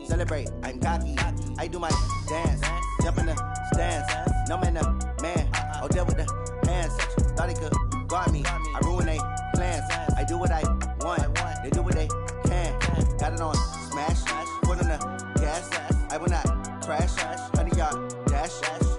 celebrate, I'm cocky. I do my dance, jump in the stands. No man, man, oh, there with the hands. Thought he could guard me, I ruin they plans. I do what I want, they do what they can. Got it on smash, foot on the gas. I will not crash, 100-yard dash,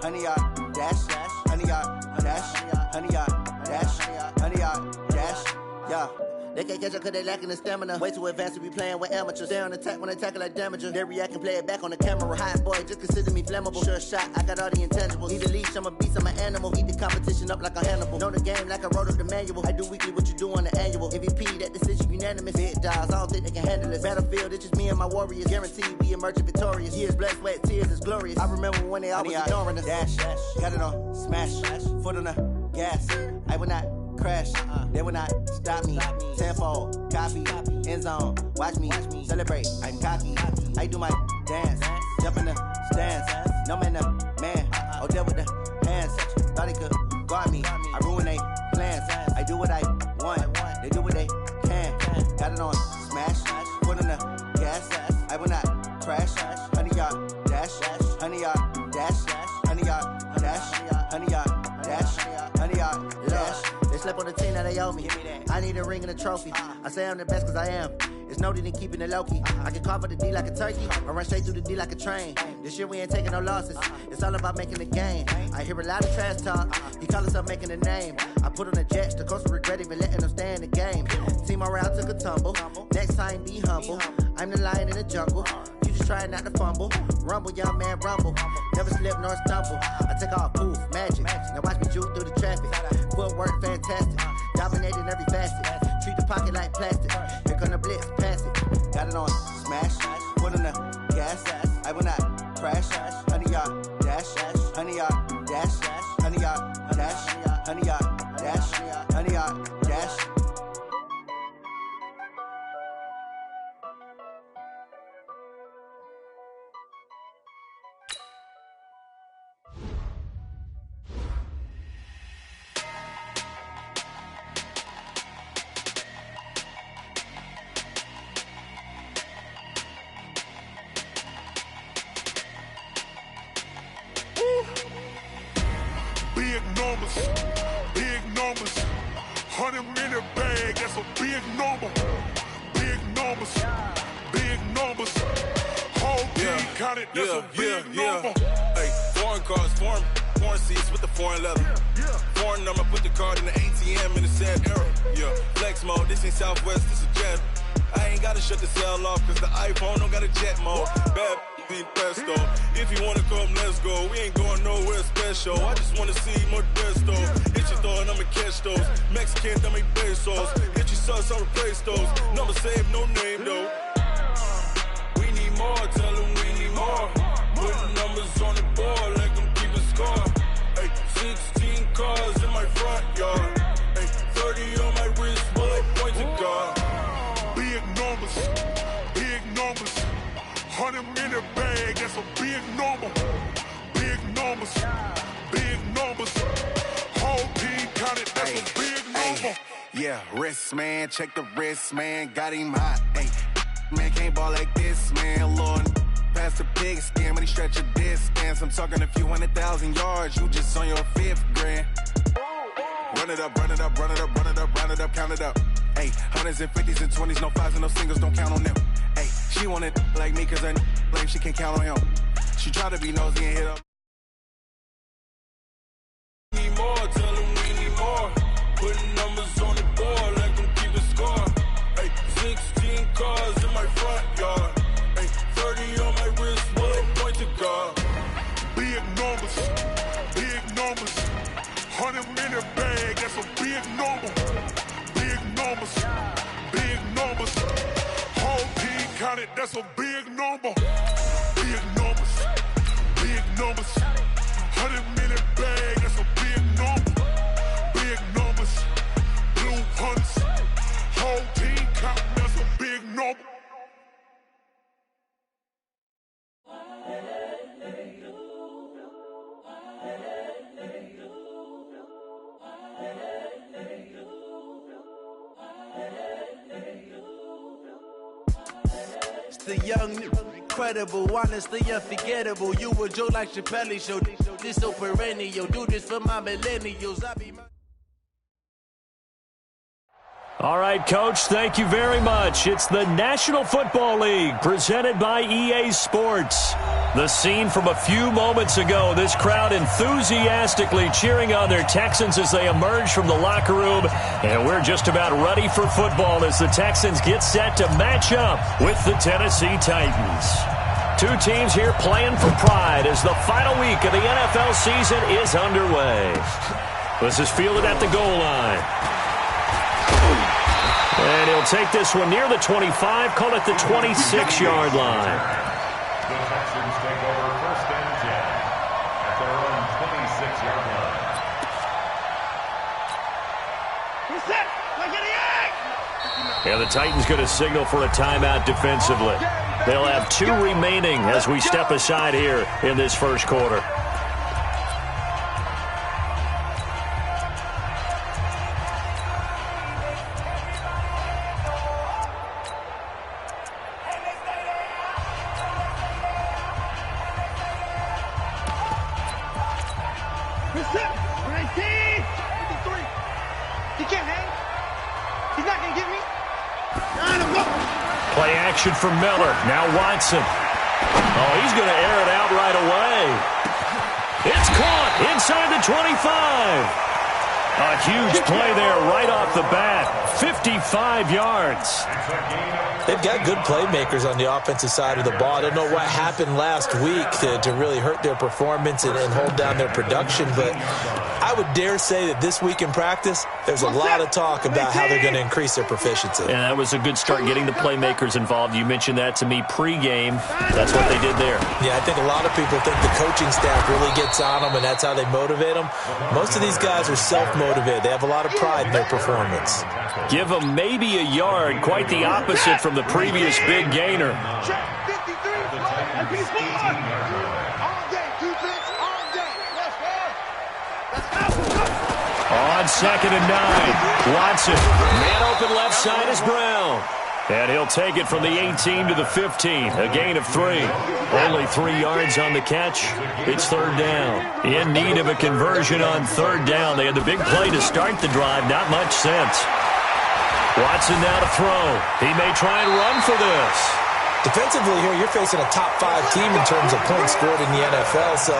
100-yard dash, 100-yard dash, 100-yard dash, 100-yard dash, yeah. They can't catch up cause they lacking the stamina. Way too advanced to be playing with amateurs. Stay on attack when attack like damager. They react and play it back on the camera. Hot boy, just consider me flammable. Sure shot, I got all the intangibles. Need a leash, I'm a beast, I'm an animal. Eat the competition up like a Hannibal. Know the game like I wrote up the manual. I do weekly what you do on the annual. MVP, that decision unanimous. Big dials, I don't think they can handle this. Battlefield, it's just me and my warriors. Guaranteed we emerging victorious. Years, blood, sweat, tears, it's glorious. I remember when they always ignoring us. Dash, got it on smash, foot on the gas. I will not crash, they will not stop me. Tenfold, copy, end zone, watch me celebrate, I'm cocky. I do my dance, jump in the stands. No man, man, oh, there with the hands. Thought he could guard me, I ruin they plans. I do what I want, they do what they can. Got it on smash, foot on the gas. I will not crash, 100-yard dash, 100-yard dash, 100-yard dash, 100-yard dash, 100-yard dash. They slept on the team that they owe me. I need a ring and a trophy. I say I'm the best cause I am. It's noted in keeping it low-key. I can carve up the D like a turkey or run straight through the D like a train. This year we ain't taking no losses. It's all about making a game. I hear a lot of trash talk. He call himself making a name. I put on the jets. The coach will regret even letting them stay in the game. Team morale took a tumble. Next time be humble. I'm the lion in the jungle. You just try not to fumble. Rumble, young man, rumble. Never slip nor stumble. I take off, poof, magic. Now watch me juke through the traffic. Footwork fantastic. Dominating every facet. Treat the pocket like plastic. Here come the blitz, pass it. Got it on smash. Foot on the gas. I will not crash. 100-yard dash. 100-yard dash. 100-yard dash. 100-yard dash. 100-yard dash. Big numbers, 100-minute bag, that's a big number. Big numbers, whole team counted, that's a big number. Hey, foreign cars, foreign seats with the foreign leather. Foreign number, put the card in the ATM in the sad era. Yeah, flex mode, this ain't Southwest, this is jet. I ain't gotta shut the cell off, cause the iPhone don't got a jet mode. Bad be pesto. If you wanna come, let's go. We ain't going nowhere special. I just wanna see more Modesto. Hit your throw and I'ma catch those. Mexican, dame pesos. Hit your sus, I'll replace those. Number save, no name though. We need more, tell them we need more. Putting numbers on the board, let them keep a score. Hey, 16 cars in my front yard. Hey, 30 on my wrist, bullet point to God. Big numbers, 100-minute bag, that's a big number. Big numbers, whole team counted, that's a big number. Yeah, wrist man, check the wrist man, got him hot. Ay, man can't ball like this, man. Lord, past the pig skin when he stretch a distance. I'm talking a few 100,000 yards, you just on your 5th grand. Run it up, count it up. Ay, hundreds and 50s and 20s, no 5s and no singles, don't count on them. Ay, she want it like me cause her blame she can't count on him. She try to be nosy and hit up. Need more, tell them we need more. Putting numbers on the board, let them keep a score. Ay, 16 cars in my front yard. Ay, 30 on my wrist, bullet point to God. Big numbers, 100-minute bag, that's a big number. Big numbers, whole team counted, that's a big number. Big numbers, 100-minute bag, that's a big number. Big numbers, blue hunts, whole team counting, that's a big number. just a young, incredible, honestly unforgettable. You a joke like Chappelle Show. This so perennial. Do this for my millennials. I be my... All right, Coach, thank you very much. It's the National Football League presented by EA Sports. The scene from a few moments ago, this crowd enthusiastically cheering on their Texans as they emerge from the locker room. And we're just about ready for football as the Texans get set to match up with the Tennessee Titans. Two teams here playing for pride as the final week of the NFL season is underway. This is fielded at the goal line. And he'll take this one near the 25, call it the 26-yard line. The Texans take over first and 10 at their own 26-yard line. And the Titans going to signal for a timeout defensively. They'll have 2 remaining as we step aside here in this first quarter. Play action for Miller. Now Watson. Oh, he's going to air it out right away. It's caught inside the 25. A huge play there right off the bat. 55 yards. They've got good playmakers on the offensive side of the ball. I don't know what happened last week to really hurt their performance and hold down their production, but I would dare say that this week in practice, there's a lot of talk about how they're going to increase their proficiency. And that was a good start getting the playmakers involved. You mentioned that to me pregame. That's what they did there. Yeah, I think a lot of people think the coaching staff really gets on them, and that's how they motivate them. Most of these guys are self-motivated. They have a lot of pride in their performance. Give them maybe a yard, quite the opposite from the previous big gainer. On 2nd and 9, Watson. Man open left side is Brown. And he'll take it from the 18 to the 15. A gain of 3. Only 3 yards on the catch. It's 3rd down. In need of a conversion on 3rd down. They had the big play to start the drive. Not much sense. Watson now to throw. He may try and run for this. Defensively here, you're facing a top 5 team in terms of points scored in the NFL. So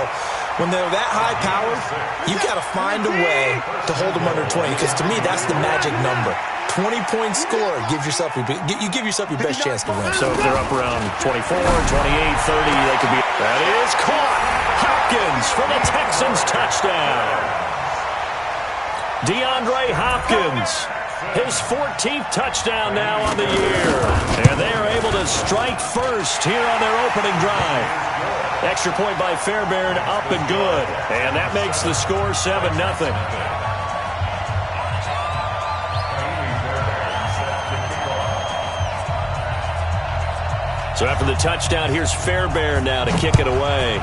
when they're that high powered, you've got to find a way to hold them under 20. Because to me, that's the magic number. 20-point score gives yourself your best chance to win. So if they're up around 24, 28, 30, they could be. That is caught. Hopkins for the Texans touchdown. DeAndre Hopkins. His 14th touchdown now on the year. And they are able to strike first here on their opening drive. Extra point by Fairbairn, up and good. And that makes the score 7-0. So after the touchdown, here's Fairbairn now to kick it away.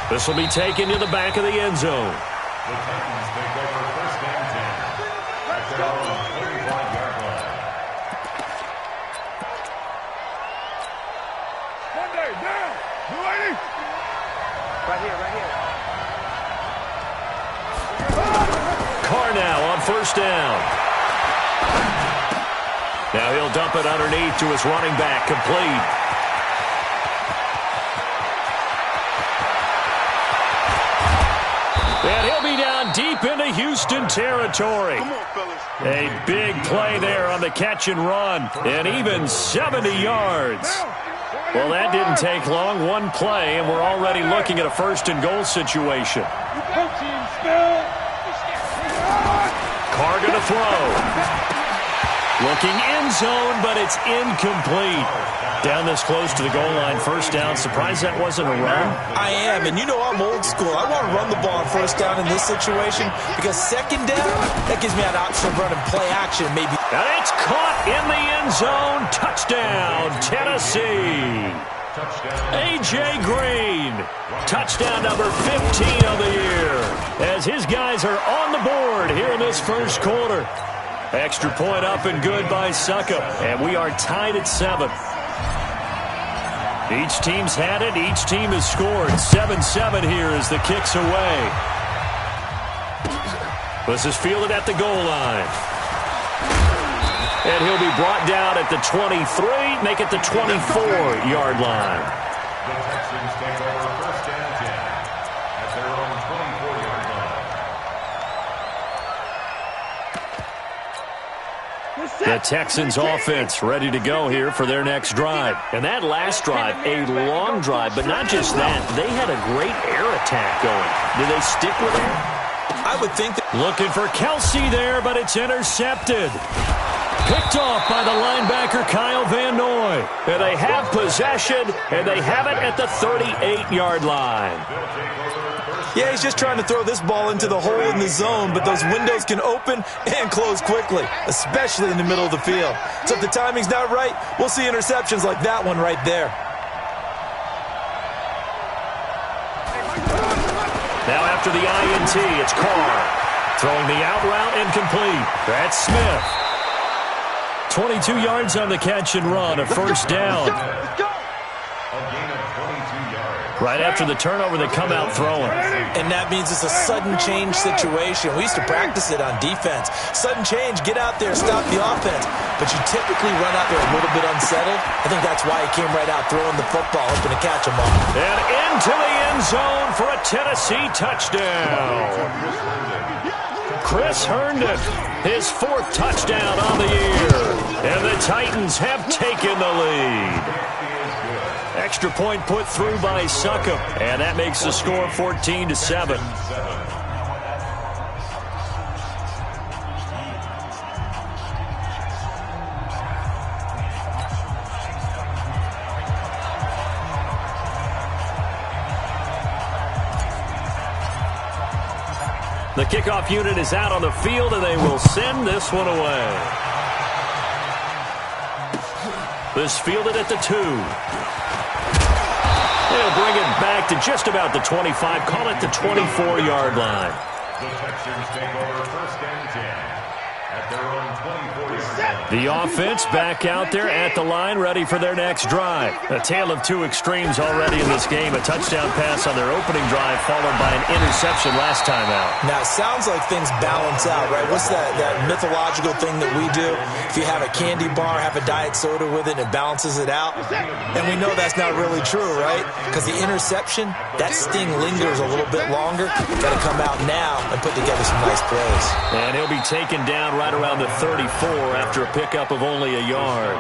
This will be taken to the back of the end zone. The Titans take over first and 10 at their own 35-yard line. Monday, down. You ready? Right here. Carr now on 1st down. Now he'll dump it underneath to his running back, complete. And he'll be down deep into Houston territory. Come on, fellas. A big play there on the catch and run, and even 70 yards. Well, that didn't take long. One play, and we're already looking at a 1st and goal situation. Carr going to throw. Looking end zone, but it's incomplete. Down this close to the goal line, 1st down. Surprised that wasn't a run? I am, and you know I'm old school. I want to run the ball on 1st down in this situation because 2nd down, that gives me an option of running play action maybe. And it's caught in the end zone. Touchdown, Tennessee. A.J. Green. Touchdown number 15 of the year as his guys are on the board here in this first quarter. Extra point up and good by Suckup. And we are tied at 7. Each team's had it. Each team has scored. 7-7 here as the kick's away. This is fielded at the goal line. And he'll be brought down at the 23, make it the 24-yard line. The Texans take over first and 10 at their own 24-yard line. The Texans offense ready to go here for their next drive. And that last drive, a long drive, but not just that. They had a great air attack going. Do they stick with it? I would think that. Looking for Kelsey there, but it's intercepted. Picked off by the linebacker, Kyle Van Noy. And they have possession, and they have it at the 38-yard line. Yeah, he's just trying to throw this ball into the hole in the zone, but those windows can open and close quickly, especially in the middle of the field. So if the timing's not right, we'll see interceptions like that one right there. Now after the INT, it's Carr. Throwing the out route incomplete. That's Smith. 22 yards on the catch and run, a first down. Right after the turnover, they come out throwing. And that means it's a sudden change situation. We used to practice it on defense. Sudden change, get out there, stop the offense. But you typically run out there a little bit unsettled. I think that's why he came right out throwing the football, hoping to catch him all. And into the end zone for a Tennessee touchdown. Chris Herndon, his 4th touchdown on the year. And the Titans have taken the lead. Extra point put through by Suckup. And that makes the score 14-7. The kickoff unit is out on the field, and they will send this one away. This fielded at the 2. They'll bring it back to just about the 25, call it the 24-yard line. The Texans take over first and 10 at their own 24-yard line. The offense back out there at the line, ready for their next drive. A tale of two extremes already in this game. A touchdown pass on their opening drive, followed by an interception last time out. Now, it sounds like things balance out, right? What's that mythological thing that we do? If you have a candy bar, have a diet soda with it, it balances it out. And we know that's not really true, right? Because the interception, that sting lingers a little bit longer. Got to come out now and put together some nice plays. And he'll be taken down right around the 34 after a pickup of only a yard.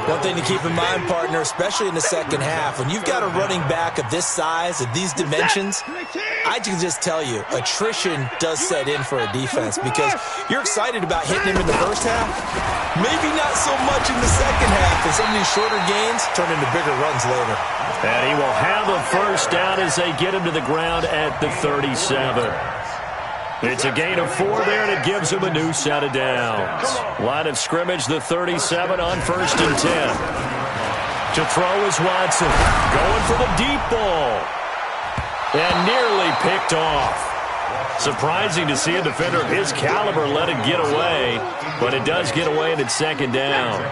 One thing to keep in mind, partner, especially in the second half, when you've got a running back of this size, of these dimensions, I can just tell you, attrition does set in for a defense because you're excited about hitting him in the first half, maybe not so much in the second half, and some of these shorter gains turn into bigger runs later. And he will have a first down as they get him to the ground at the 37. It's a gain of 4 there, and it gives him a new set of downs. Line of scrimmage, the 37 on first and 10. To throw is Watson. Going for the deep ball. And nearly picked off. Surprising to see a defender of his caliber let it get away, but it does get away and it's second down.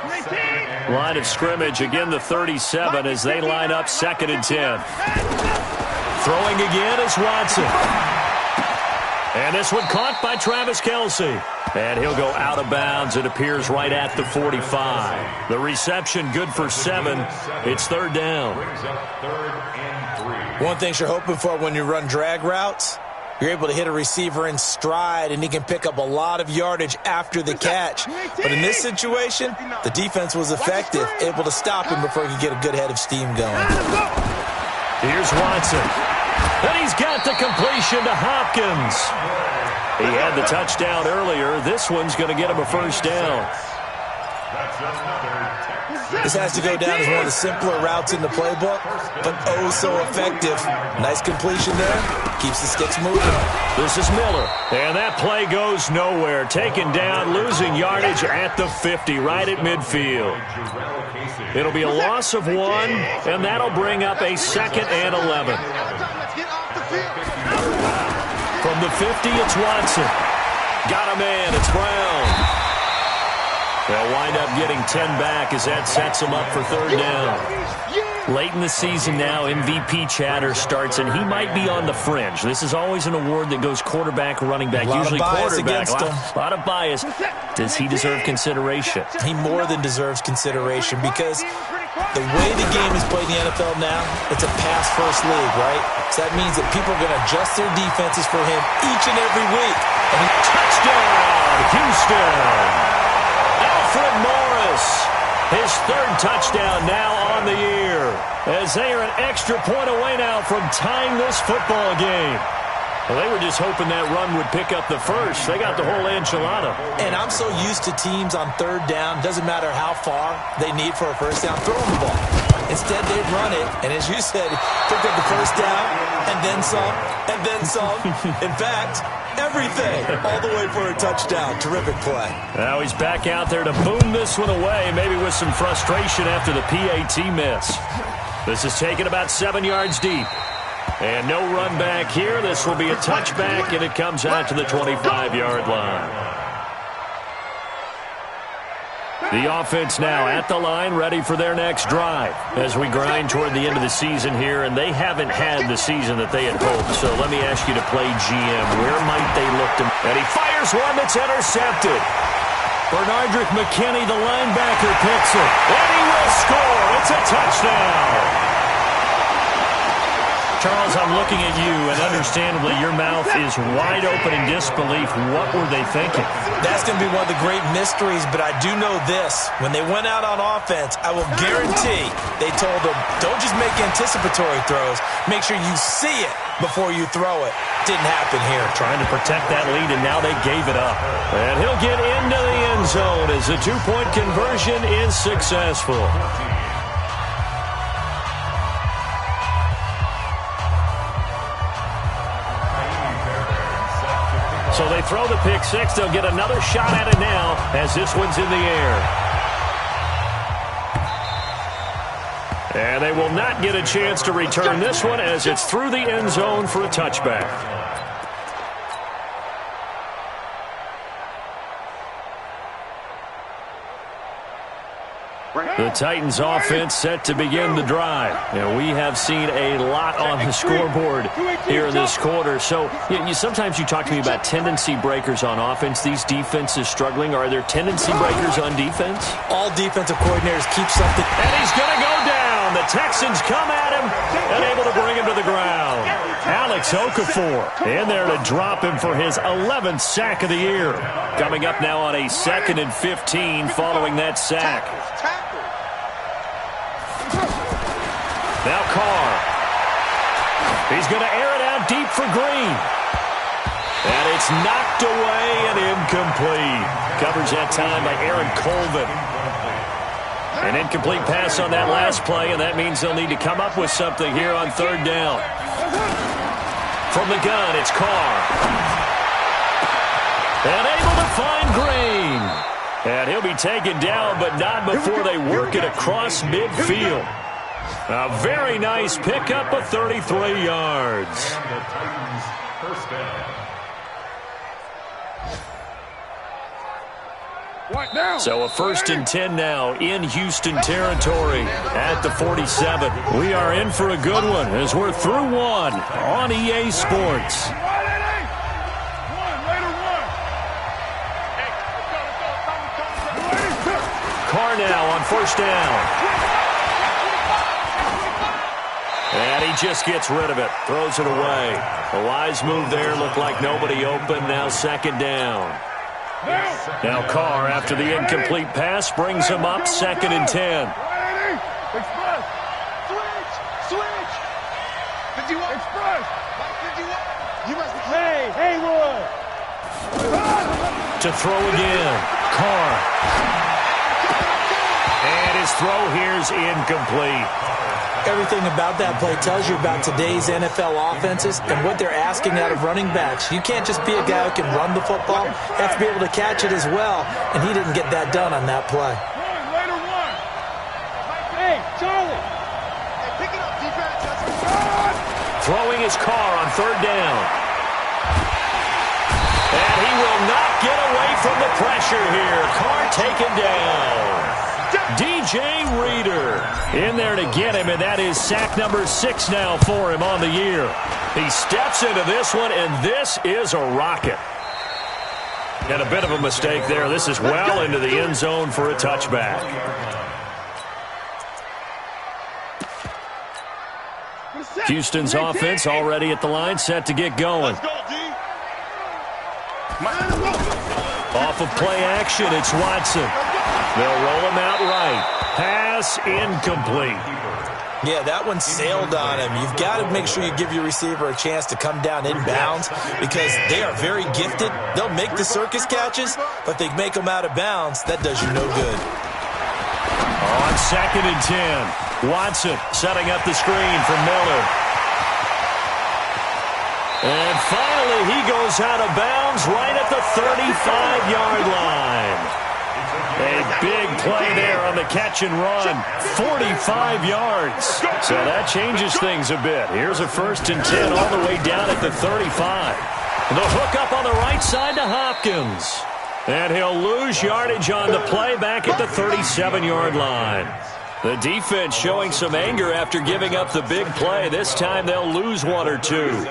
Line of scrimmage, again the 37 as they line up second and 10. Throwing again is Watson. And this one caught by Travis Kelce. And he'll go out of bounds. It appears right at the 45. The reception good for 7. It's third down. One thing you're hoping for when you run drag routes, you're able to hit a receiver in stride, and he can pick up a lot of yardage after the catch. But in this situation, the defense was effective, able to stop him before he could get a good head of steam going. Here's Watson. And he's got the completion to Hopkins. He had the touchdown earlier. This one's going to get him a first down. This has to go down as one of the simpler routes in the playbook, but oh so effective. Nice completion there. Keeps the sticks moving. This is Miller. And that play goes nowhere. Taken down, losing yardage at the 50, right at midfield. It'll be a loss of 1, and that'll bring up a 2nd and 11. From the 50, it's Watson. Got a man, it's Brown. They'll wind up getting 10 back as that sets them up for third down. Late in the season now, MVP chatter starts, and he might be on the fringe. This is always an award that goes quarterback, running back, usually quarterback. A lot of bias. Does he deserve consideration? He more than deserves consideration because the way the game is played in the NFL now, it's a pass-first league, right? So that means that people are going to adjust their defenses for him each and every week. And touchdown, Houston! Alfred Morris, his third touchdown now on the year, as they are an extra point away now from tying this football game. Well, they were just hoping that run would pick up the first. They got the whole enchilada. And I'm so used to teams on third down, doesn't matter how far they need for a first down, throw them the ball. Instead, they'd run it, and as you said, pick up the first down, and then some, and then some. In fact, everything, all the way for a touchdown. Terrific play. Now he's back out there to boom this one away, maybe with some frustration after the PAT miss. This is taken about 7 yards deep. And no run back here. This will be a touchback, and it comes out to the 25-yard line. The offense now at the line, ready for their next drive as we grind toward the end of the season here, and they haven't had the season that they had hoped. So let me ask you to play GM. Where might they look to? And he fires one that's intercepted. Bernardrick McKinney, the linebacker, picks it. And he will score. It's a touchdown. Charles, I'm looking at you, and understandably, your mouth is wide open in disbelief. What were they thinking? That's going to be one of the great mysteries, but I do know this. When they went out on offense, I will guarantee they told them, don't just make anticipatory throws. Make sure you see it before you throw it. Didn't happen here. Trying to protect that lead, and now they gave it up. And he'll get into the end zone as the two-point conversion is successful. So they throw the pick six. They'll get another shot at it now as this one's in the air. And they will not get a chance to return this one as it's through the end zone for a touchback. The Titans offense set to begin the drive. And we have seen a lot on the scoreboard here in this quarter. So sometimes you talk to me about tendency breakers on offense. These defenses struggling. Are there tendency breakers on defense? All defensive coordinators keep something. And he's going to go down. The Texans come at him and able to bring him to the ground. Alex Okafor in there to drop him for his 11th sack of the year. Coming up now on a 2nd and 15 following that sack. Now Carr. He's going to air it out deep for Green. And it's knocked away and incomplete. Covers that time by Aaron Colvin. An incomplete pass on that last play, and that means they'll need to come up with something here on third down. From the gun, it's Carr. And able to find Green. And he'll be taken down, but not before they work it across midfield. A very nice pickup of 33 yards. So a 1st and 10 now in Houston territory at the 47. We are in for a good one as we're through one on EA Sports. Carr now on 1st down. And he just gets rid of it, throws it away. A wise move there, looked like nobody open, now 2nd down. Now Carr, after the incomplete pass, brings him up 2nd and 10. To throw again, Carr. And his throw here's incomplete. Everything about that play tells you about today's NFL offenses and what they're asking out of running backs. You can't just be a guy who can run the football. You have to be able to catch it as well, and he didn't get that done on that play. Hey, Charlie. Hey, pick it up, defense. Throwing his Carr on 3rd down. And And he will not get away from the pressure here. Carr taken down. DJ Reader in there to get him, and that is sack number 6 now for him on the year. He steps into this one, and this is a rocket. And a bit of a mistake there. This is well into the end zone for a touchback. Houston's offense already at the line, set to get going. Off of play action, it's Watson. They'll roll him out right. Pass incomplete. Yeah, that one sailed on him. You've got to make sure you give your receiver a chance to come down inbounds because they are very gifted. They'll make the circus catches, but they make them out of bounds. That does you no good. On 2nd and 10, Watson setting up the screen for Miller. And finally, he goes out of bounds right at the 35-yard line. A big play there on the catch and run. 45 yards. So that changes things a bit. Here's a 1st and 10 all the way down at the 35. The hook up on the right side to Hopkins. And he'll lose yardage on the play back at the 37-yard line. The defense showing some anger after giving up the big play. This time they'll lose 1 or 2.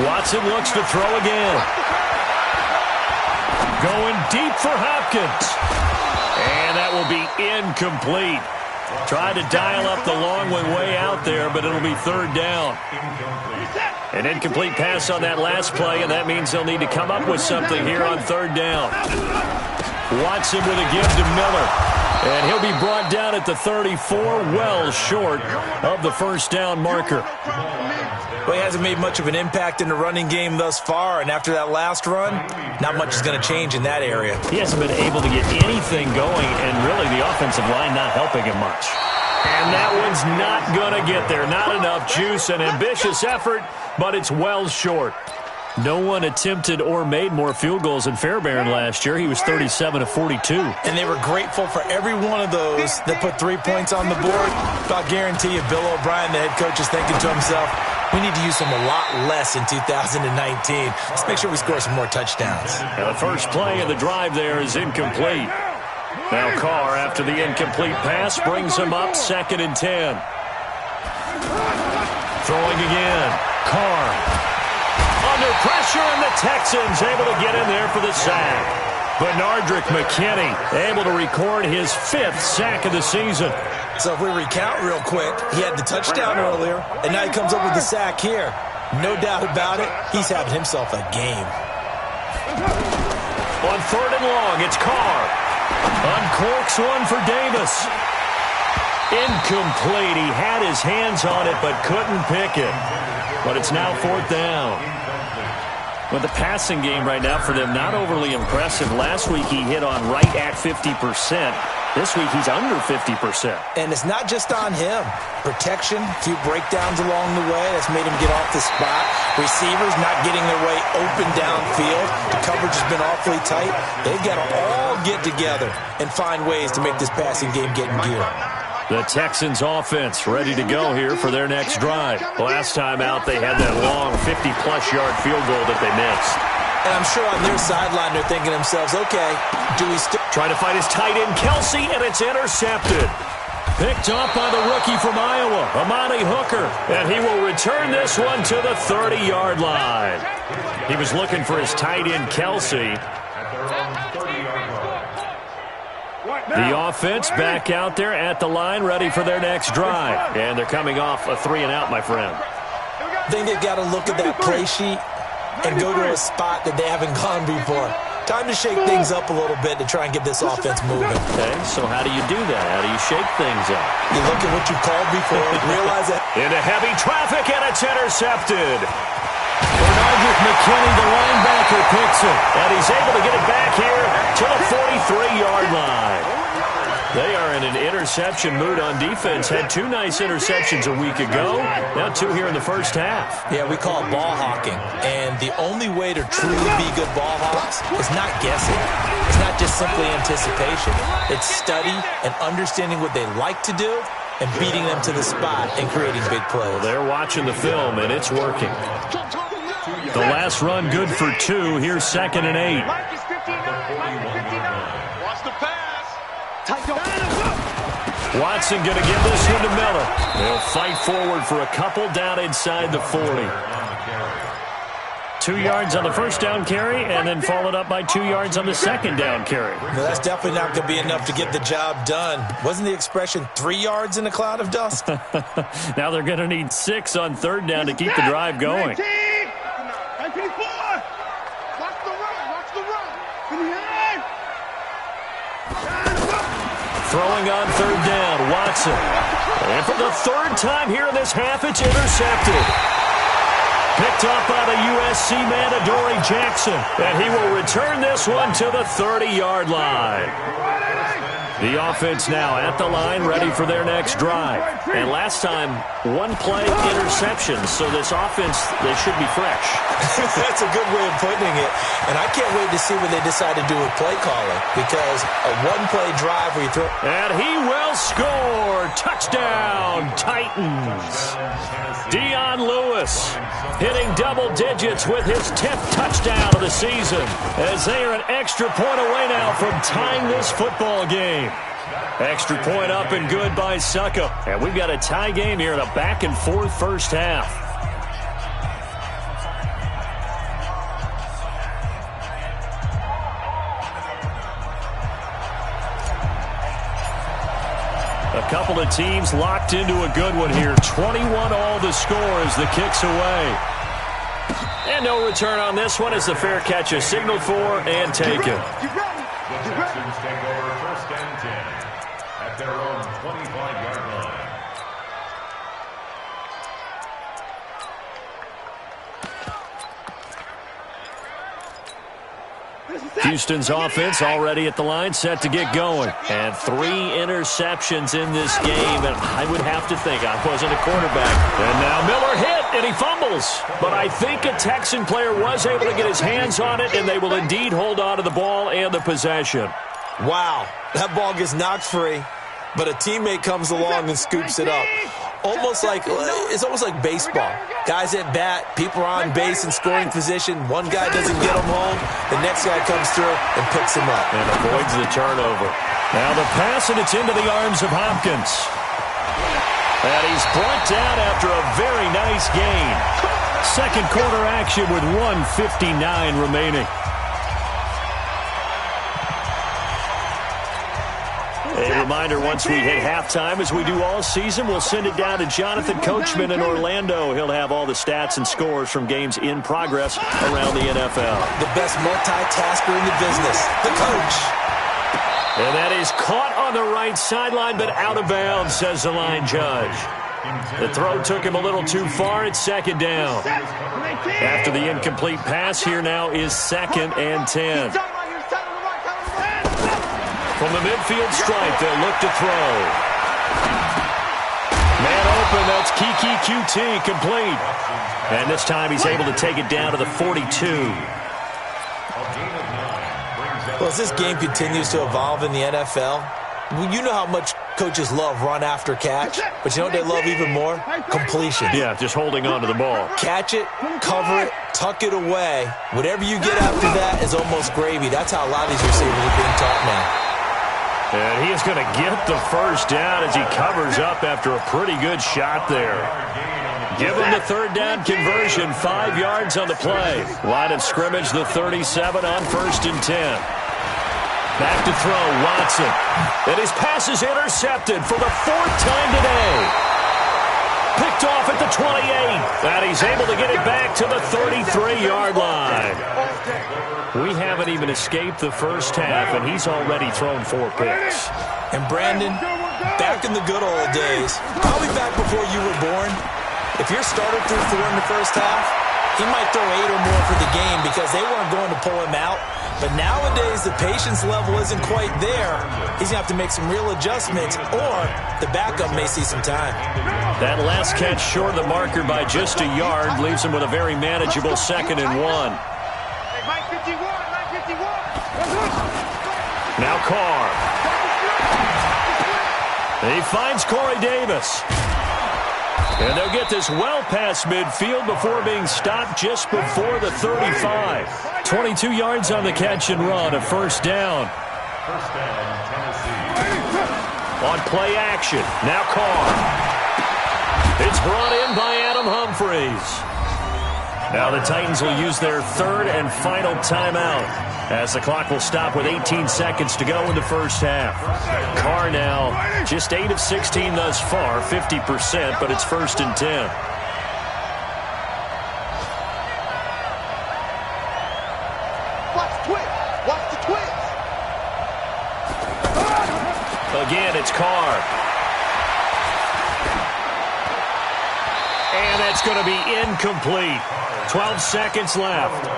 Watson looks to throw again. Going deep for Hopkins. And that will be incomplete. Tried to dial up the long one way out there, but it'll be 3rd down. An incomplete pass on that last play, and that means they'll need to come up with something here on 3rd down. Watson with a give to Miller. And he'll be brought down at the 34, well short of the 1st down marker. Well, he hasn't made much of an impact in the running game thus far, and after that last run, not much is going to change in that area. He hasn't been able to get anything going, and really the offensive line not helping him much. And that one's not going to get there. Not enough juice, an ambitious effort, but it's well short. No one attempted or made more field goals than Fairbairn last year. He was 37 of 42. And they were grateful for every one of those that put 3 points on the board. I'll guarantee you Bill O'Brien, the head coach, is thinking to himself, we need to use them a lot less in 2019. Let's make sure we score some more touchdowns. Now the first play of the drive there is incomplete. Now Carr, after the incomplete pass, brings him up 2nd and 10. Throwing again. Carr. Under pressure, and the Texans able to get in there for the sack. Bernardrick McKinney able to record his 5th sack of the season. So if we recount real quick, he had the touchdown earlier, and now he comes up with the sack here. No doubt about it, he's having himself a game. On 3rd and long, it's Carr. Uncorks one for Davis. Incomplete. He had his hands on it, but couldn't pick it. But it's now 4th down. But the passing game right now for them, not overly impressive. Last week he hit on right at 50%. This week he's under 50%. And it's not just on him. Protection, a few breakdowns along the way. That's made him get off the spot. Receivers not getting their way open downfield. The coverage has been awfully tight. They've got to all get together and find ways to make this passing game get in gear. The Texans offense ready to go here for their next drive. Last time out, they had that long 50-plus yard field goal that they missed. And I'm sure on their sideline, they're thinking to themselves, okay, do we still... Trying to find his tight end, Kelsey, and it's intercepted. Picked up by the rookie from Iowa, Amani Hooker. And he will return this one to the 30-yard line. He was looking for his tight end, Kelsey. The offense back out there at the line, ready for their next drive. And they're coming off a 3-and-out, my friend. I think they've got to look at that play sheet and go to a spot that they haven't gone before. Time to shake things up a little bit to try and get this offense moving. Okay, so how do you do that? How do you shake things up? You look at what you called before and realize that. Into heavy traffic, and it's intercepted. Bernardrick McKinney, the linebacker, picks it. And he's able to get it back here to the 43-yard line. They are in an interception mood on defense. Had 2 nice interceptions a week ago. Now 2 here in the first half. Yeah, we call it ball hawking. And the only way to truly be good ball hawks is not guessing. It's not just simply anticipation. It's study and understanding what they like to do and beating them to the spot and creating big plays. Well, they're watching the film, and it's working. The last run good for 2. Here's 2nd and 8. Watch the pass. Watson going to give this one to Miller. They'll fight forward for a couple down inside the 40. 2 yards on the first down carry, and then followed up by 2 yards on the second down carry. No, that's definitely not going to be enough to get the job done. Wasn't the expression 3 yards in a cloud of dust? Now they're going to need 6 on 3rd down to keep the drive going. Throwing on 3rd down, Watson. And for the 3rd time here in this half, it's intercepted. Picked up by the USC man, Adoree Jackson. And he will return this one to the 30-yard line. The offense now at the line, ready for their next drive. And last time, 1-play interceptions, so this offense, they should be fresh. That's a good way of putting it. And I can't wait to see what they decide to do with play calling, because a 1-play drive where you throw... And he will score! Touchdown, Titans! Dion Lewis hitting double digits with his 10th touchdown of the season, as they are an extra point away now from tying this football game. Extra point up and good by Suckup. And we've got a tie game here in a back-and-forth first half. A couple of teams locked into a good one here. 21 all the score as the kick's away. And no return on this one as the fair catch is signaled for and taken. The Texans take over 1st and 10 at their own 25-yard line. Houston's offense already at the line, set to get going. And 3 interceptions in this game, and I would have to think I wasn't a quarterback. And now Miller hit, and he fumbles. But I think a Texan player was able to get his hands on it, and they will indeed hold on to the ball and the possession. Wow, that ball gets knocked free, but a teammate comes along and scoops it up. It's almost like baseball. Guys at bat, people are on base in scoring position. One guy doesn't get him home. The next guy comes through and picks him up. And avoids the turnover. Now the pass, and it's into the arms of Hopkins. And he's brought down after a very nice gain. Second quarter action with 1:59 remaining. A reminder, once we hit halftime, as we do all season, we'll send it down to Jonathan Coachman in Orlando. He'll have all the stats and scores from games in progress around the NFL. The best multitasker in the business, the coach. And that is caught on the right sideline, but out of bounds, says the line judge. The throw took him a little too far. It's 2nd down. After the incomplete pass, here now is 2nd and 10. From the midfield stripe, they'll look to throw. Man open, that's Kiki QT, complete. And this time he's able to take it down to the 42. Well, as this game continues to evolve in the NFL, you know how much coaches love run after catch, but you know what they love even more? Completion. Yeah, just holding on to the ball. Catch it, cover it, tuck it away. Whatever you get after that is almost gravy. That's how a lot of these receivers are being taught now. And he is going to get the first down as he covers up after a pretty good shot there. Give him the 3rd down conversion, 5 yards on the play. Line of scrimmage, the 37 on 1st and 10. Back to throw, Watson. And his pass is intercepted for the 4th time today. Picked off at the 28. And he's able to get it back to the 33-yard line. We haven't even escaped the first half, and he's already thrown 4 picks. And Brandon, back in the good old days, probably back before you were born, if your starter threw 4 in the first half, he might throw 8 or more for the game because they weren't going to pull him out. But nowadays, the patience level isn't quite there. He's going to have to make some real adjustments, or the backup may see some time. That last catch short of the marker by just a yard leaves him with a very manageable 2nd and 1. Now Carr. He finds Corey Davis. And they'll get this well past midfield before being stopped just before the 35. 22 yards on the catch and run, a first down. First down, Tennessee. On play action, now Carr. It's brought in by Adam Humphries. Now the Titans will use their 3rd and final timeout as the clock will stop with 18 seconds to go in the first half. Carr now just 8 of 16 thus far, 50%, but it's 1st and 10. Watch the twist. Again, it's Carr. And that's going to be incomplete. 12 seconds left.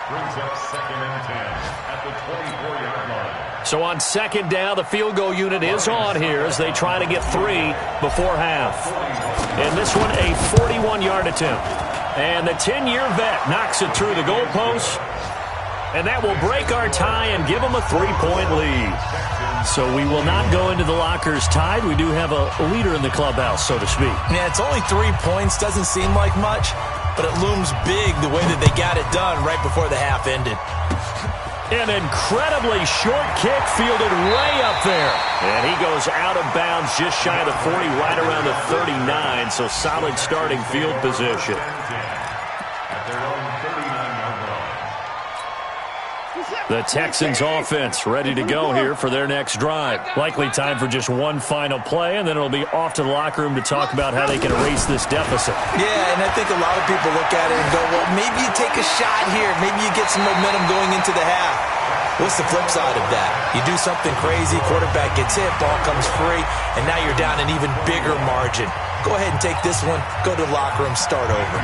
Brings up 2nd and 10 at the 24-yard line. So on 2nd down, the field goal unit is on here as they try to get 3 before half. And this one, a 41-yard attempt. And the 10-year vet knocks it through the goalpost. And that will break our tie and give them a 3-point lead. So we will not go into the lockers tied. We do have a leader in the clubhouse, so to speak. Yeah, it's only 3 points. Doesn't seem like much, but it looms big the way that they got it done right before the half ended. An incredibly short kick fielded way up there. And he goes out of bounds just shy of the 40, right around the 39. So solid starting field position. At their own 39-yard line. The Texans offense ready to go here for their next drive. Likely time for just one final play, and then it'll be off to the locker room to talk about how they can erase this deficit. Yeah, and I think a lot of people look at it and go, well, maybe you take a shot here. Maybe you get some momentum going into the half. What's the flip side of that? You do something crazy, quarterback gets hit, ball comes free, and now you're down an even bigger margin. Go ahead and take this one, go to the locker room, start over.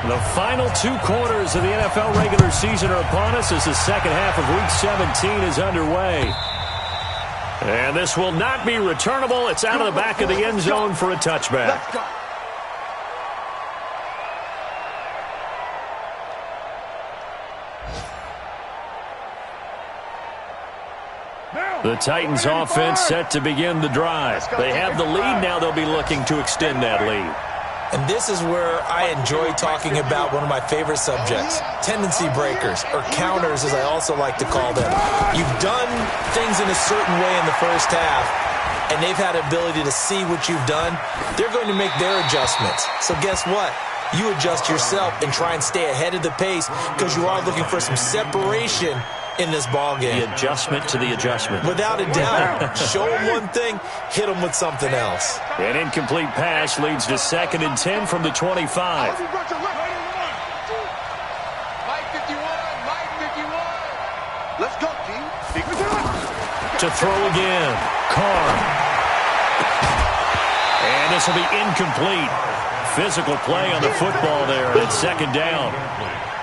The final 2 quarters of the NFL regular season are upon us as the second half of Week 17 is underway. And this will not be returnable. It's out of the back of the end zone for a touchback. The Titans offense set to begin the drive. They have the lead. Now they'll be looking to extend that lead. And this is where I enjoy talking about one of my favorite subjects, tendency breakers, or counters as I also like to call them. You've done things in a certain way in the first half, and they've had the ability to see what you've done. They're going to make their adjustments. So guess what? You adjust yourself and try and stay ahead of the pace because you are looking for some separation in this ball game. The adjustment to the adjustment. Without a doubt. Show them one thing, hit them with something else. An incomplete pass leads to 2nd and 10 from the 25. Let's go, team. To throw again. Carr. And this will be incomplete. Physical play on the football there, and it's 2nd down.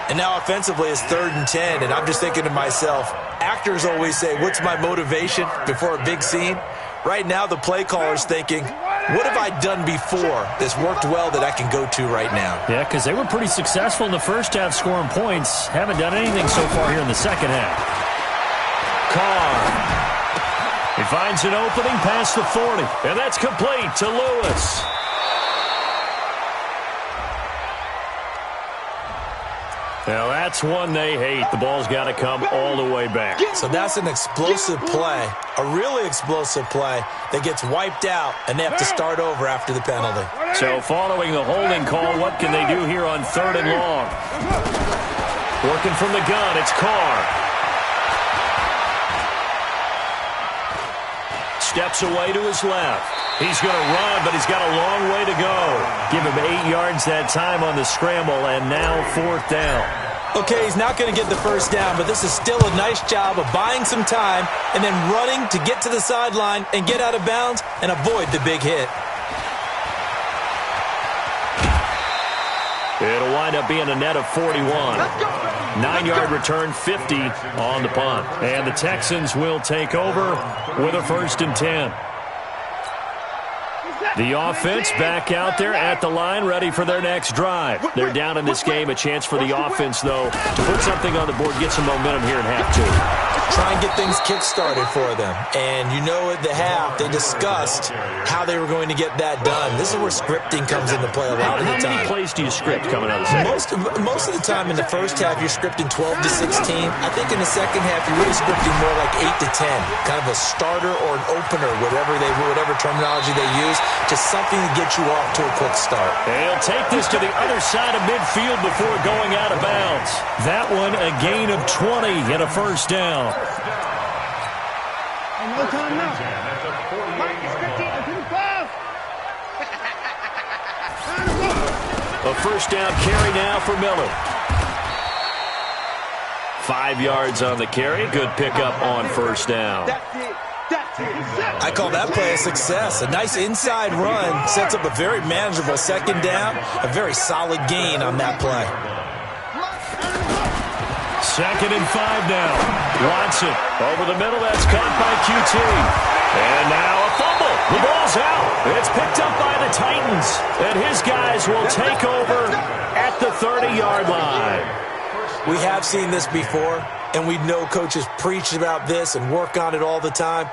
And now offensively it's 3rd and 10, and I'm just thinking to myself, actors always say, what's my motivation before a big scene? Right now the play caller's thinking, what have I done before that's worked well that I can go to right now? Yeah, because they were pretty successful in the first half scoring points. Haven't done anything so far here in the second half. Carr. He finds an opening past the 40, and that's complete to Lewis. Now, that's one they hate. The ball's got to come all the way back. So that's an explosive play, a really explosive play that gets wiped out, and they have to start over after the penalty. So following the holding call, what can they do here on 3rd and long? Working from the gun, it's Carr. Steps away to his left. He's going to run, but he's got a long way to go. Give him 8 yards that time on the scramble, and now 4th down. Okay, he's not going to get the first down, but this is still a nice job of buying some time and then running to get to the sideline and get out of bounds and avoid the big hit. It'll wind up being a net of 41. 9-yard return, 50 on the punt. And the Texans will take over with a 1st and 10. The offense back out there at the line, ready for their next drive. They're down in this game. A chance for the offense, though, to put something on the board, get some momentum here in half 2. Try and get things kick-started for them. And you know at the half, they discussed how they were going to get that done. This is where scripting comes into play a lot of the time. How many plays do you script coming out of the second? Most of the time in the first half, you're scripting 12 to 16. I think in the second half, you're really scripting more like 8 to 10. Kind of a starter or an opener, whatever terminology they use. Just something to get you off to a quick start. He'll take this to the other side of midfield before going out of bounds. That one a gain of 20 and a 1st down. No time now. A 1st down carry now for Miller. 5 yards on the carry. Good pickup on 1st down. I call that play a success. A nice inside run sets up a very manageable 2nd down. A very solid gain on that play. 2nd and 5 now. Watson over the middle. That's caught by QT. And now a fumble. The ball's out. It's picked up by the Titans. And his guys will take over at the 30-yard line. We have seen this before, and we know coaches preach about this and work on it all the time.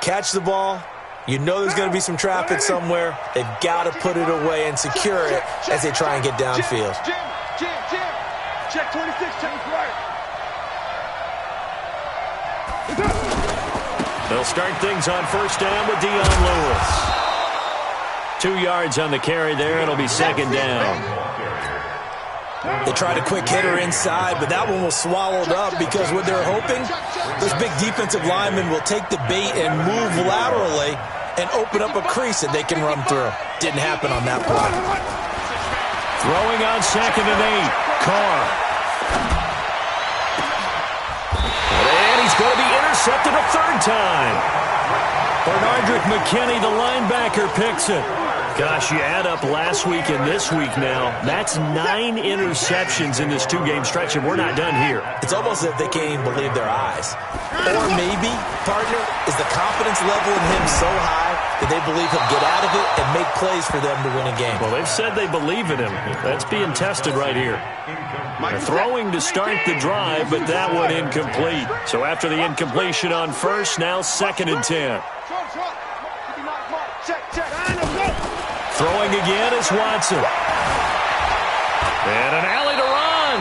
Catch the ball. You know there's going to be some traffic somewhere. They've got to put it away and secure it as they try and get downfield. Jim. Check 26, check right. They'll start things on 1st down with Dion Lewis. 2 yards on the carry there. It'll be 2nd down. They tried a quick hitter inside, but that one was swallowed up because what they're hoping, those big defensive linemen will take the bait and move laterally and open up a crease that they can run through. Didn't happen on that play. Throwing on 2nd and 8. Carr. And he's going to be intercepted a 3rd time. Bernardrick McKinney, the linebacker, picks it. Gosh, you add up last week and this week now, that's 9 interceptions in this 2-game stretch, and we're not done here. It's almost as if they can't even believe their eyes. Or maybe, partner, is the confidence level in him so high that they believe he'll get out of it and make plays for them to win a game. Well, they've said they believe in him. That's being tested right here. They're throwing to start the drive, but that one incomplete. So after the incompletion on 1st, now 2nd and 10. Throwing again is Watson. And an alley to run.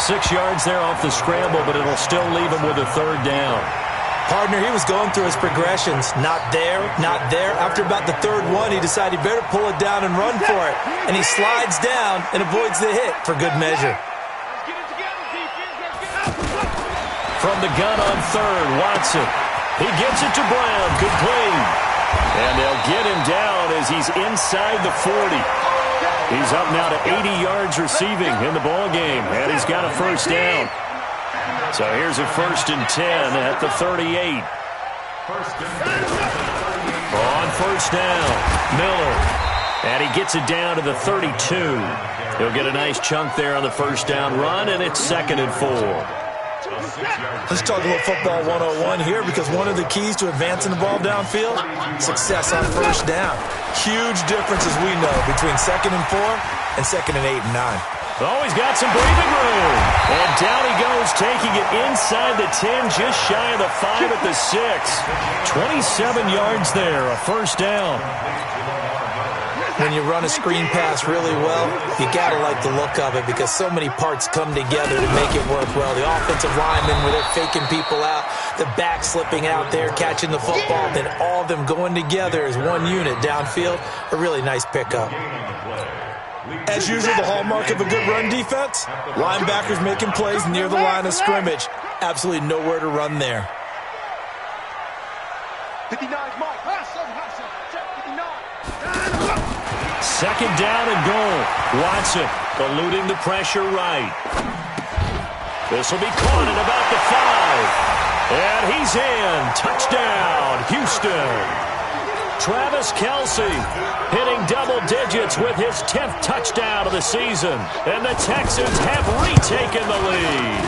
6 yards there off the scramble, but it'll still leave him with a 3rd down. Partner, he was going through his progressions. Not there, not there. After about the 3rd one, he decided he better pull it down and run for it. And he slides down and avoids the hit for good measure. From the gun on 3rd, Watson. He gives it to Brown. Good play. And they'll get him down as he's inside the 40. He's up now to 80 yards receiving in the ballgame, and he's got a 1st down. So here's a 1st and 10 at the 38. On 1st down, Miller. And he gets it down to the 32. He'll get a nice chunk there on the 1st down run, and it's 2nd and 4. Let's talk a little football 101 here, because one of the keys to advancing the ball downfield, success on 1st down. Huge difference, as we know, between 2nd and 4 and 2nd and 8 and 9. Oh, he's got some breathing room. And down he goes, taking it inside the 10, just shy of the 5 at the 6. 27 yards there, a 1st down. When you run a screen pass really well, you got to like the look of it, because so many parts come together to make it work well. The offensive linemen, where they're faking people out, the back slipping out there, catching the football, then all of them going together as one unit downfield. A really nice pickup. As usual, the hallmark of a good run defense, linebackers making plays near the line of scrimmage. Absolutely nowhere to run there. 59 Mike. Check 59. 2nd down and goal. Watson eluding the pressure right. This will be caught at about the 5. And he's in. Touchdown, Houston. Travis Kelce hitting double digits. digits with his 10th touchdown of the season. And the Texans have retaken the lead.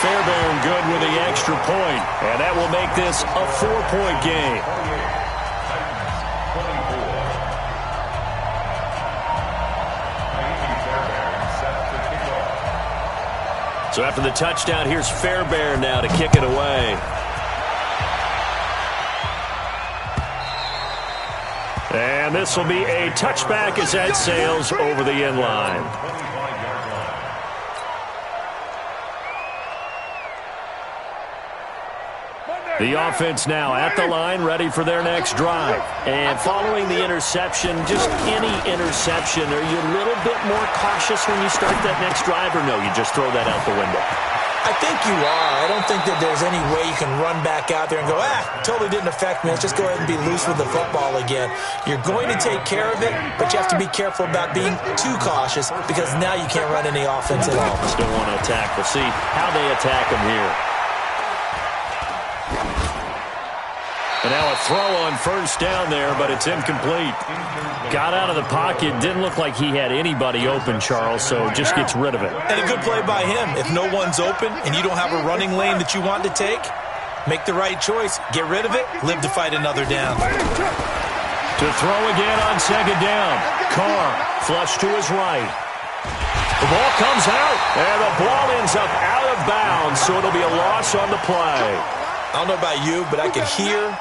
Fairbairn good with the extra point, and that will make this a 4-point game. So after the touchdown, here's Fairbairn now to kick it away. And this will be a touchback as that sails over the end line. The offense now at the line, ready for their next drive. And following the interception, just any interception, are you a little bit more cautious when you start that next drive, or no, you just throw that out the window? I think you are. I don't think that there's any way you can run back out there and go, totally didn't affect me. Let's just go ahead and be loose with the football again. You're going to take care of it, but you have to be careful about being too cautious because now you can't run any offense at all. Still want to attack. We'll see how they attack them here. And now a throw on first down there, but it's incomplete. Got out of the pocket. Didn't look like he had anybody open, Charles, so just gets rid of it. And a good play by him. If no one's open and you don't have a running lane that you want to take, make the right choice. Get rid of it. Live to fight another down. To throw again on second down. Carr flush to his right. The ball comes out, and the ball ends up out of bounds, so it'll be a loss on the play. I don't know about you, but I could hear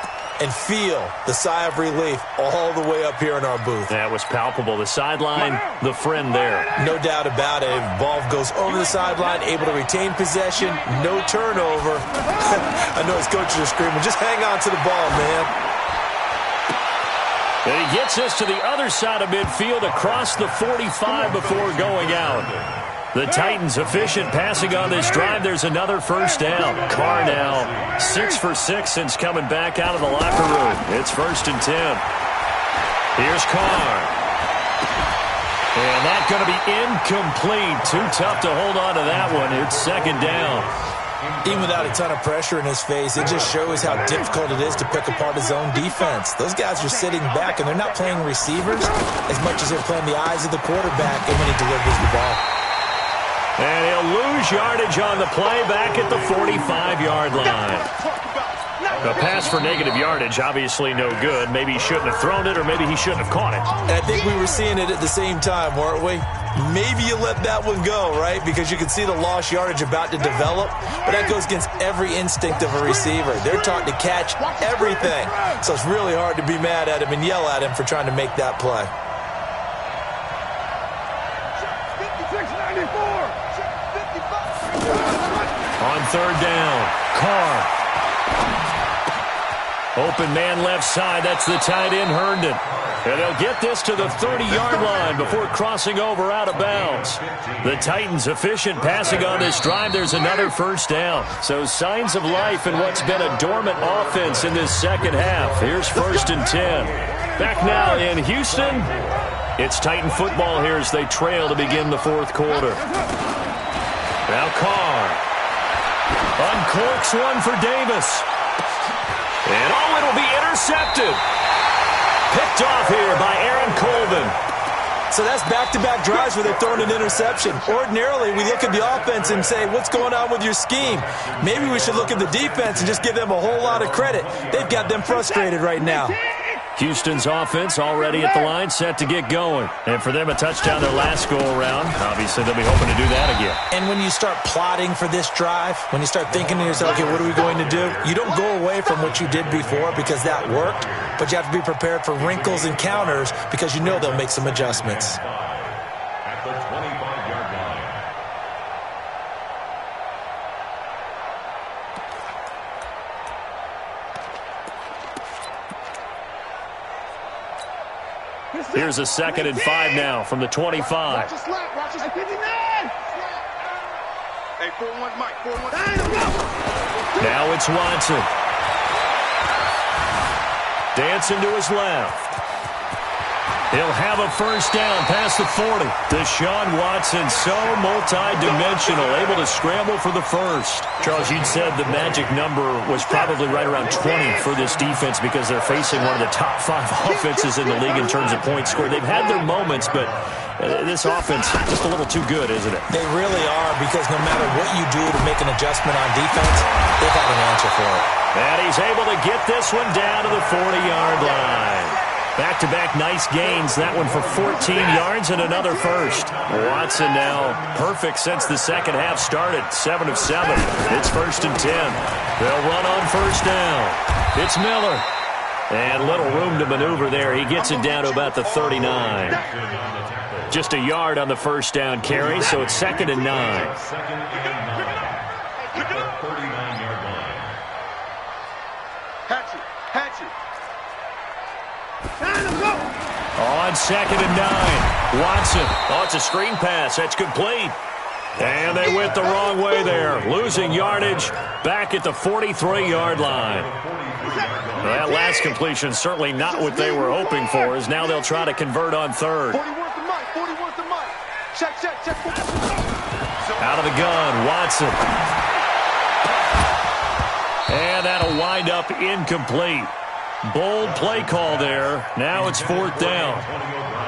and feel the sigh of relief all the way up here in our booth. That was palpable. The sideline, the friend there. No doubt about it. Ball goes over the sideline, able to retain possession, no turnover. I know his coaches are screaming, just hang on to the ball, man. And he gets us to the other side of midfield across the 45 before going out. The Titans efficient passing on this drive. There's another first down. Carr now 6 for 6 since coming back out of the locker room. It's 1st and 10. Here's Carr. And that's going to be incomplete. Too tough to hold on to that one. It's 2nd down. Even without a ton of pressure in his face, it just shows how difficult it is to pick apart his own defense. Those guys are sitting back, and they're not playing receivers as much as they're playing the eyes of the quarterback and when he delivers the ball. And he'll lose yardage on the play back at the 45-yard line. A pass for negative yardage, obviously no good. Maybe he shouldn't have thrown it, or maybe he shouldn't have caught it. And I think we were seeing it at the same time, weren't we? Maybe you let that one go, right? Because you can see the lost yardage about to develop. But that goes against every instinct of a receiver. They're taught to catch everything. So it's really hard to be mad at him and yell at him for trying to make that play. On 3rd down, Carr. Open man left side. That's the tight end, Herndon. And they'll get this to the 30-yard line before crossing over out of bounds. The Titans efficient passing on this drive. There's another first down. So signs of life in what's been a dormant offense in this second half. Here's 1st and 10. Back now in Houston. It's Titan football here as they trail to begin the 4th quarter. Now Carr uncorks one for Davis. And it'll be intercepted. Picked off here by Aaron Colvin. So that's back-to-back drives where they're throwing an interception. Ordinarily, we look at the offense and say, what's going on with your scheme? Maybe we should look at the defense and just give them a whole lot of credit. They've got them frustrated right now. Houston's offense already at the line, set to get going. And for them, a touchdown their last go-around. Obviously, they'll be hoping to do that again. And when you start plotting for this drive, when you start thinking to yourself, okay, what are we going to do? You don't go away from what you did before because that worked, but you have to be prepared for wrinkles and counters because you know they'll make some adjustments. At the 25-yard line. Here's a 2nd and 5 now from the 25. Watch his slap, watch his 59. Hey, 4-1, Mike, 4-1. Now it's Watson. Dancing to his left. He'll have a first down past the 40. Deshaun Watson, so multi-dimensional, able to scramble for the first. Charles, you'd said the magic number was probably right around 20 for this defense because they're facing one of the top 5 offenses in the league in terms of points scored. They've had their moments, but this offense just a little too good, isn't it? They really are, because no matter what you do to make an adjustment on defense, they've got an answer for it. And he's able to get this one down to the 40-yard line. Back-to-back nice gains, that one for 14 yards and another first. Watson now perfect since the second half started, 7 of 7. It's 1st and 10. They'll run on first down. It's Miller. And little room to maneuver there. He gets it down to about the 39. Just a yard on the first down carry, so it's 2nd and 9. On 2nd and 9, Watson. Oh, it's a screen pass. That's complete. And they went the wrong way there. Losing yardage back at the 43-yard line. That last completion certainly not what they were hoping for, as now they'll try to convert on 3rd. Out of the gun, Watson. And that'll wind up incomplete. Bold play call there. Now it's 4th down.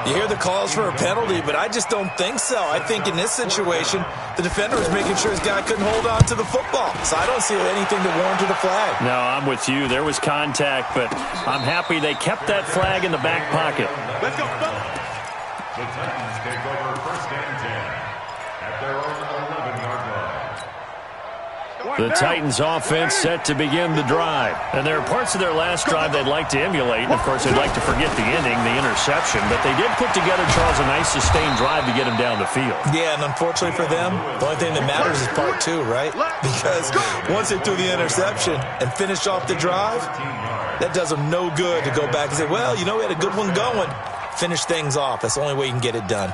You hear the calls for a penalty, but I just don't think so. I think in this situation, the defender was making sure his guy couldn't hold on to the football. So I don't see anything to warrant a flag. No, I'm with you. There was contact, but I'm happy they kept that flag in the back pocket. Let's go. The Titans take over 1st and 10 at their own 11-yard line. The Titans offense set to begin the drive. And there are parts of their last drive they'd like to emulate. And, of course, they'd like to forget the ending, the interception. But they did put together, Charles, a nice sustained drive to get him down the field. Yeah, and unfortunately for them, the only thing that matters is part 2, right? Because once they threw the interception and finished off the drive, that does them no good to go back and say, well, you know, we had a good one going. Finish things off. That's the only way you can get it done.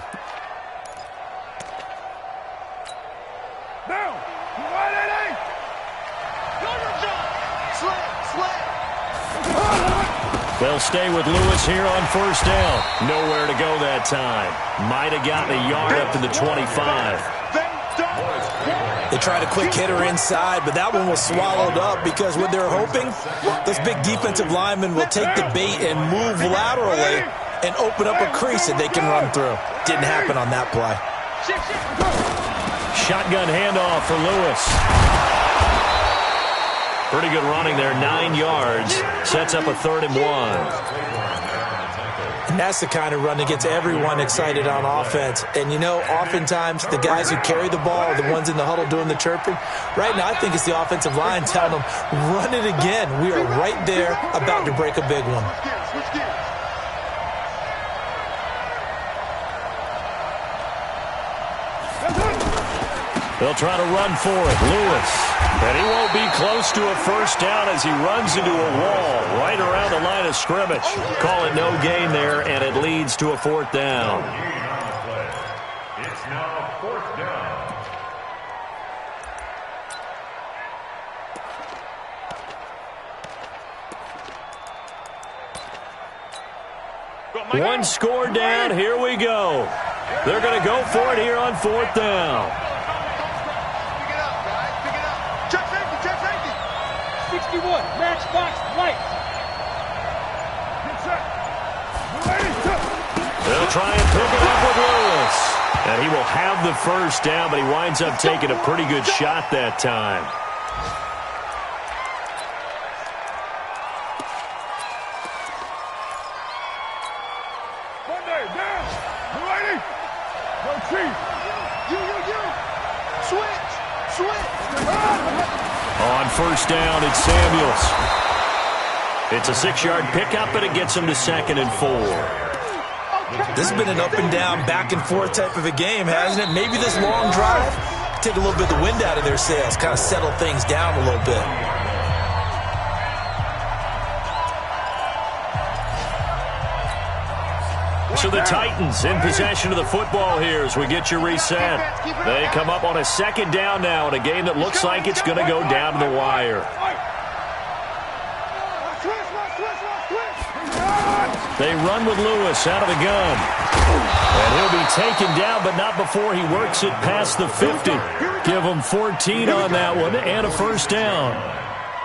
They'll stay with Lewis here on 1st down. Nowhere to go that time. Might have gotten a yard up to the 25. They tried a quick hitter inside, but that one was swallowed up because what they're hoping, those big defensive linemen will take the bait and move laterally and open up a crease that they can run through. Didn't happen on that play. Shotgun handoff for Lewis. Pretty good running there, 9 yards. Sets up a 3rd and 1. And that's the kind of run that gets everyone excited on offense. And, you know, oftentimes the guys who carry the ball are the ones in the huddle doing the chirping. Right now, I think it's the offensive line telling them, run it again. We are right there about to break a big one. They'll try to run for it. Lewis. And he won't be close to a first down as he runs into a wall right around the line of scrimmage. Call it no gain there, and it leads to a 4th down. It's now 4th down. One score down. Here we go. They're going to go for it here on 4th down. 61, match box, right. They'll try and pick it up with Lewis. And he will have the first down, but he winds up taking a pretty good shot that time. Monday, down. You ready? Go Chief. You. Switch. On 1st down, it's Samuels. It's a 6-yard pickup, and it gets him to 2nd and 4. This has been an up and down, back and forth type of a game, hasn't it? Maybe this long drive take a little bit of the wind out of their sails, kind of settle things down a little bit. So the Titans in possession of the football here as we get you reset. They come up on a 2nd down now in a game that looks like it's going to go down to the wire. They run with Lewis out of the gun. And he'll be taken down, but not before he works it past the 50. Give him 14 on that one and a first down.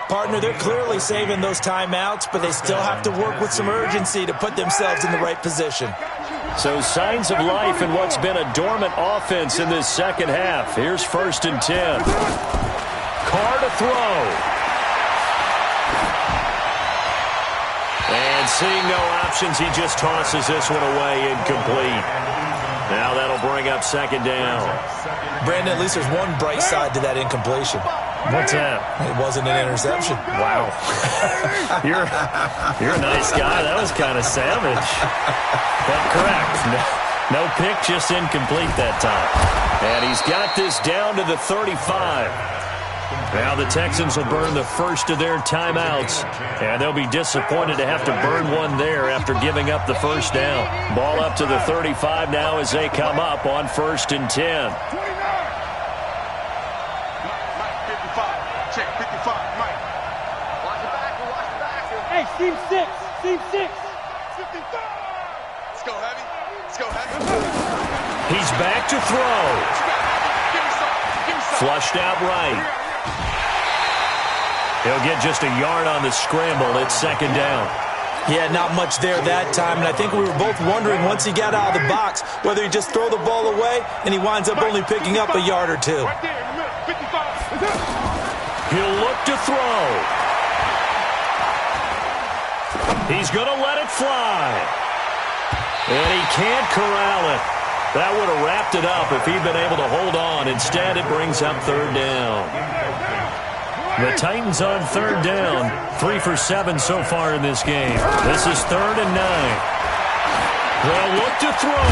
Partner, they're clearly saving those timeouts, but they still have to work with some urgency to put themselves in the right position. So signs of life in what's been a dormant offense in this second half. Here's 1st and 10. Carr to throw. And seeing no options, he just tosses this one away incomplete. Now that'll bring up 2nd down. Brandon, at least there's one bright side to that incompletion. What's that? It wasn't an interception. Wow. You're a nice guy. That was kind of savage. But correct. No pick, just incomplete that time. And he's got this down to the 35. Now the Texans will burn the first of their timeouts, and they'll be disappointed to have to burn one there after giving up the first down. Ball up to the 35 now as they come up on 1st and 10. Check 55, Mike. Watch the back. Hey, Steve 6. 55. Let's go heavy. He's back to throw. Give me some. Flushed out right. He'll get just a yard on the scramble. It's 2nd down. Yeah, not much there that time, and I think we were both wondering once he got out of the box whether he'd just throw the ball away, and he winds up only picking up a yard or two. Right there in the middle, 55. He'll look to throw. He's going to let it fly. And he can't corral it. That would have wrapped it up if he'd been able to hold on. Instead, it brings up 3rd down. The Titans on 3rd down. 3 for 7 so far in this game. This is 3rd and 9. They'll look to throw.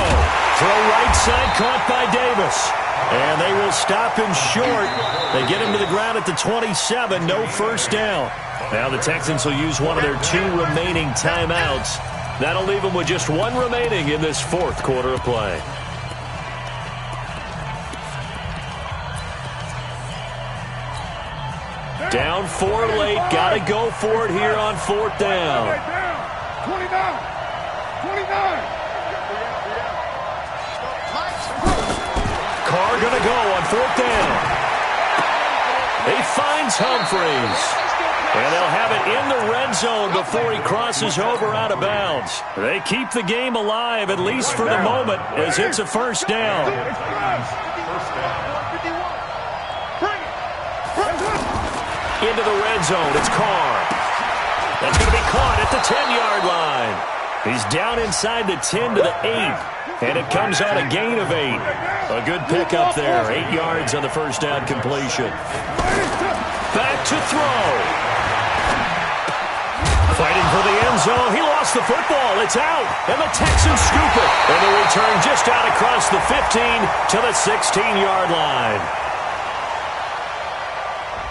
Throw right side caught by Davis. And they will stop him short. They get him to the ground at the 27. No first down. Now the Texans will use one of their 2 remaining timeouts. That'll leave them with just 1 remaining in this 4th quarter of play. Down 4 late. Got to go for it here on 4th down. 29. Carr going to go on 4th down. He finds Humphreys. And they'll have it in the red zone before he crosses over out of bounds. They keep the game alive, at least for the moment, as it's a first down. Into the red zone, it's Carr. That's going to be caught at the 10-yard line. He's down inside the 10 to the 8, and it comes on a gain of 8. A good pickup there, 8 yards on the first down completion. Back to throw. Fighting for the end zone. He lost the football. It's out. And the Texans scoop it. And the return just out across the 15 to the 16-yard line.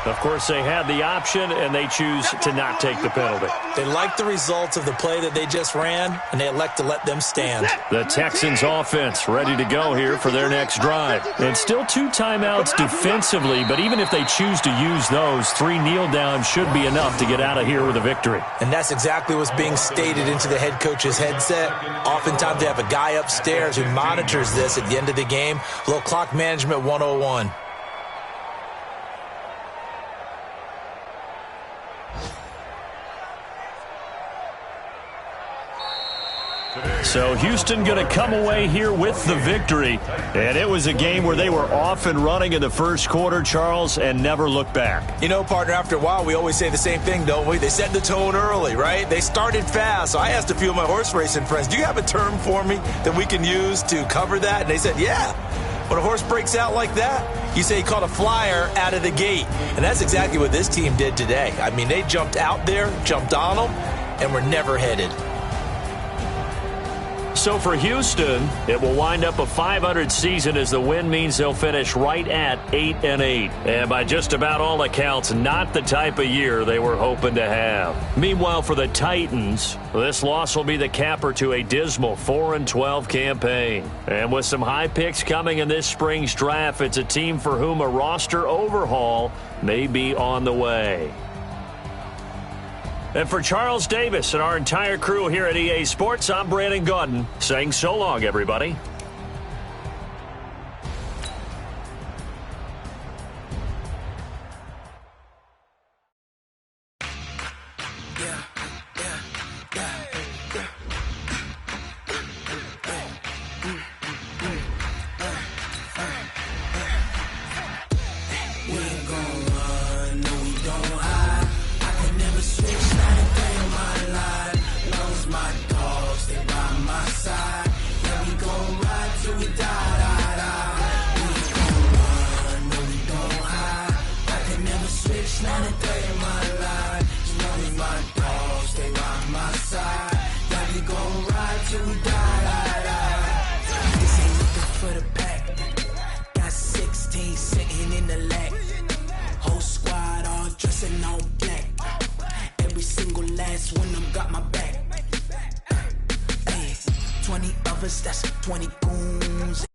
Of course, they had the option, and they choose to not take the penalty. They like the results of the play that they just ran, and they elect to let them stand. The Texans offense ready to go here for their next drive. And still 2 timeouts defensively, but even if they choose to use those, 3 kneel downs should be enough to get out of here with a victory. And that's exactly what's being stated into the head coach's headset. Oftentimes they have a guy upstairs who monitors this at the end of the game. A little clock management 101. So Houston going to come away here with the victory. And it was a game where they were off and running in the first quarter, Charles, and never looked back. You know, partner, after a while, we always say the same thing, don't we? They set the tone early, right? They started fast. So I asked a few of my horse racing friends, do you have a term for me that we can use to cover that? And they said, yeah. When a horse breaks out like that, you say he caught a flyer out of the gate. And that's exactly what this team did today. I mean, they jumped out there, jumped on them, and were never headed. So for Houston, it will wind up a .500 season as the win means they'll finish right at 8-8. And by just about all accounts, not the type of year they were hoping to have. Meanwhile, for the Titans, this loss will be the capper to a dismal 4-12 campaign. And with some high picks coming in this spring's draft, it's a team for whom a roster overhaul may be on the way. And for Charles Davis and our entire crew here at EA Sports, I'm Brandon Gaudin saying so long, everybody. That's 20 goons